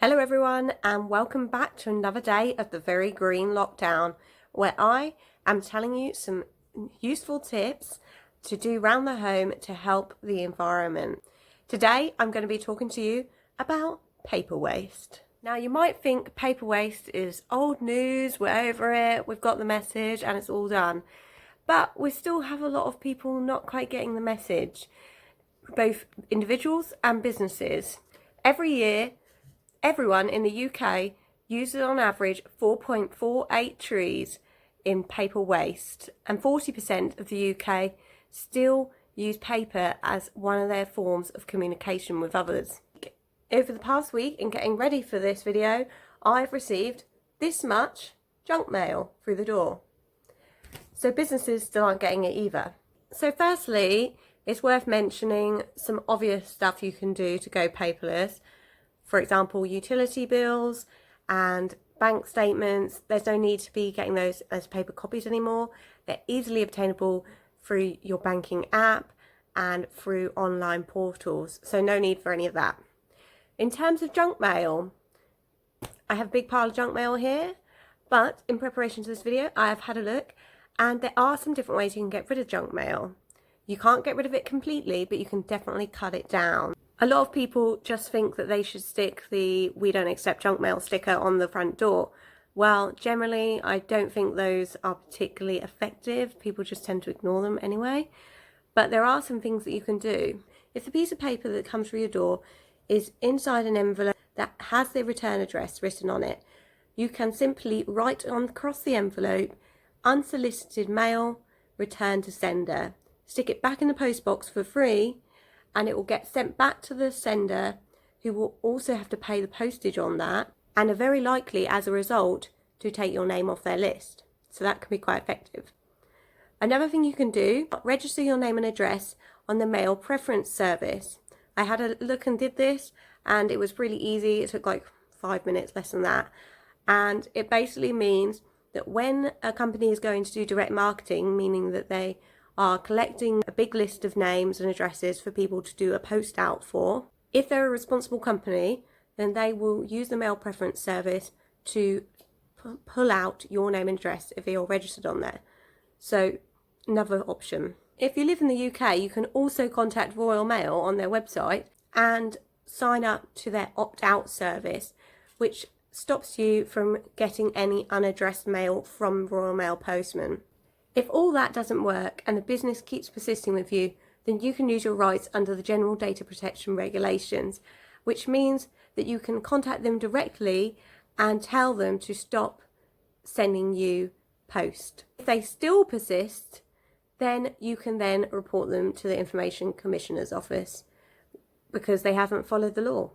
Hello everyone and welcome back to another day of the Very Green Lockdown, where I am telling you some useful tips to do around the home to help the environment. Today I'm going to be talking to you about paper waste. Now you might think paper waste is old news, we're over it, we've got the message and it's all done. But we still have a lot of people not quite getting the message, both individuals and businesses. Every year, everyone in the UK uses on average 4.48 trees in paper waste, and 40% of the UK still use paper as one of their forms of communication with others. Over the past week, in getting ready for this video, I've received this much junk mail through the door. So businesses still aren't getting it either. So firstly, it's worth mentioning some obvious stuff you can do to go paperless. For example, utility bills and bank statements. There's no need to be getting those as paper copies anymore. They're easily obtainable through your banking app and through online portals. So no need for any of that. In terms of junk mail, I have a big pile of junk mail here, but in preparation to this video, I have had a look and there are some different ways you can get rid of junk mail. You can't get rid of it completely, but you can definitely cut it down. A lot of people just think that they should stick the "we don't accept junk mail" sticker on the front door. Well, generally, I don't think those are particularly effective. People just tend to ignore them anyway. But there are some things that you can do. If the piece of paper that comes through your door is inside an envelope that has the return address written on it, you can simply write on across the envelope, "Unsolicited mail, return to sender." Stick it back in the post box for free, and it will get sent back to the sender, who will also have to pay the postage on that, and are very likely, as a result, to take your name off their list. So that can be quite effective. Another thing you can do, register your name and address on the mail preference service. I had a look and did this, and it was really easy. It took like 5 minutes, less than that. And it basically means that when a company is going to do direct marketing, meaning that they are collecting a big list of names and addresses for people to do a post out for, if they're a responsible company, then they will use the mail preference service to pull out your name and address if you're registered on there. So another option. If you live in the UK, you can also contact Royal Mail on their website and sign up to their opt-out service, which stops you from getting any unaddressed mail from Royal Mail postmen. If all that doesn't work and the business keeps persisting with you, then you can use your rights under the General Data Protection Regulations, which means that you can contact them directly and tell them to stop sending you post. If they still persist, then you can then report them to the Information Commissioner's Office because they haven't followed the law.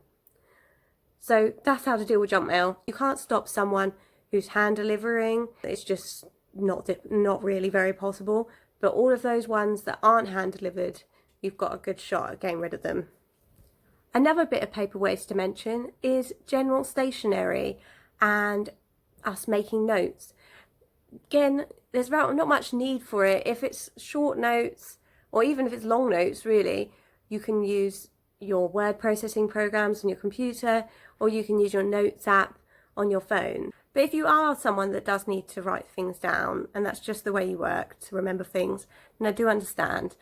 So that's how to deal with junk mail. You can't stop someone who's hand delivering. It's just not really very possible, but all of those ones that aren't hand delivered, you've got a good shot at getting rid of them. Another bit of paper waste to mention is general stationery and us making notes. Again, there's not much need for it. If it's short notes, or even if it's long notes really, you can use your word processing programs on your computer, or you can use your notes app on your phone. But if you are someone that does need to write things down, and that's just the way you work, to remember things, then I do understand.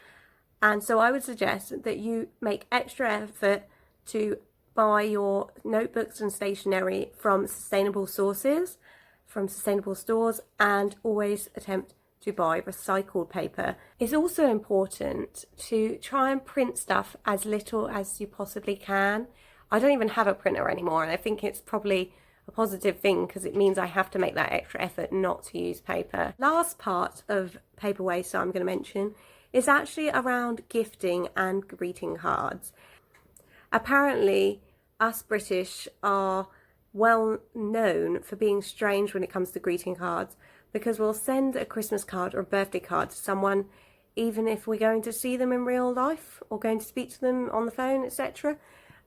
And so I would suggest that you make extra effort to buy your notebooks and stationery from sustainable sources, from sustainable stores, and always attempt to buy recycled paper. It's also important to try and print stuff as little as you possibly can. I don't even have a printer anymore, and I think it's probably a positive thing because it means I have to make that extra effort not to use paper. Last part of paper waste I'm going to mention is actually around gifting and greeting cards. Apparently, us British are well known for being strange when it comes to greeting cards, because we'll send a Christmas card or a birthday card to someone even if we're going to see them in real life or going to speak to them on the phone, etc.,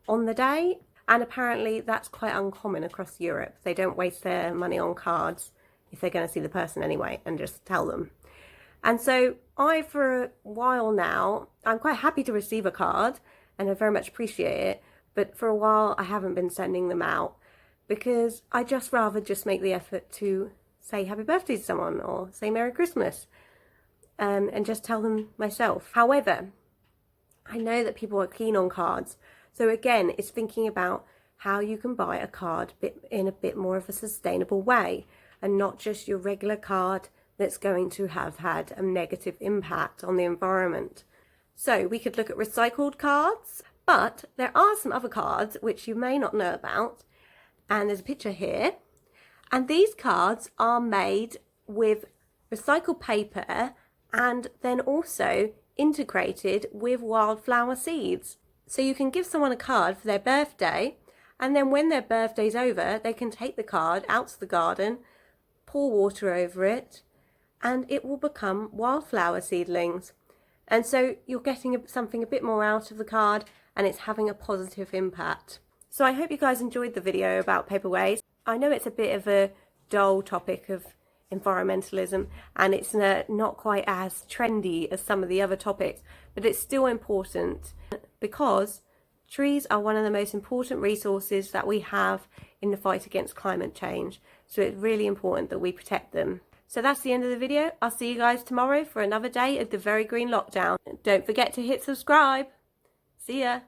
on the day. And apparently that's quite uncommon across Europe. They don't waste their money on cards if they're going to see the person anyway and just tell them. And so for a while now, I'm quite happy to receive a card and I very much appreciate it. But for a while, I haven't been sending them out. because I just rather just make the effort to say happy birthday to someone or say Merry Christmas, and just tell them myself. However, I know that people are keen on cards. So again, it's thinking about how you can buy a card in a bit more of a sustainable way, and not just your regular card that's going to have had a negative impact on the environment. So we could look at recycled cards, but there are some other cards which you may not know about. And there's a picture here. And these cards are made with recycled paper and then also integrated with wildflower seeds. So you can give someone a card for their birthday, and then when their birthday's over, they can take the card out to the garden, pour water over it, and it will become wildflower seedlings. And so you're getting something a bit more out of the card, and it's having a positive impact. So I hope you guys enjoyed the video about paper waste. I know it's a bit of a dull topic of environmentalism, and it's not quite as trendy as some of the other topics, but it's still important because trees are one of the most important resources that we have in the fight against climate change. So it's really important that we protect them. So that's the end of the video. I'll see you guys tomorrow for another day of the Very Green Lockdown. Don't forget to hit subscribe. See ya.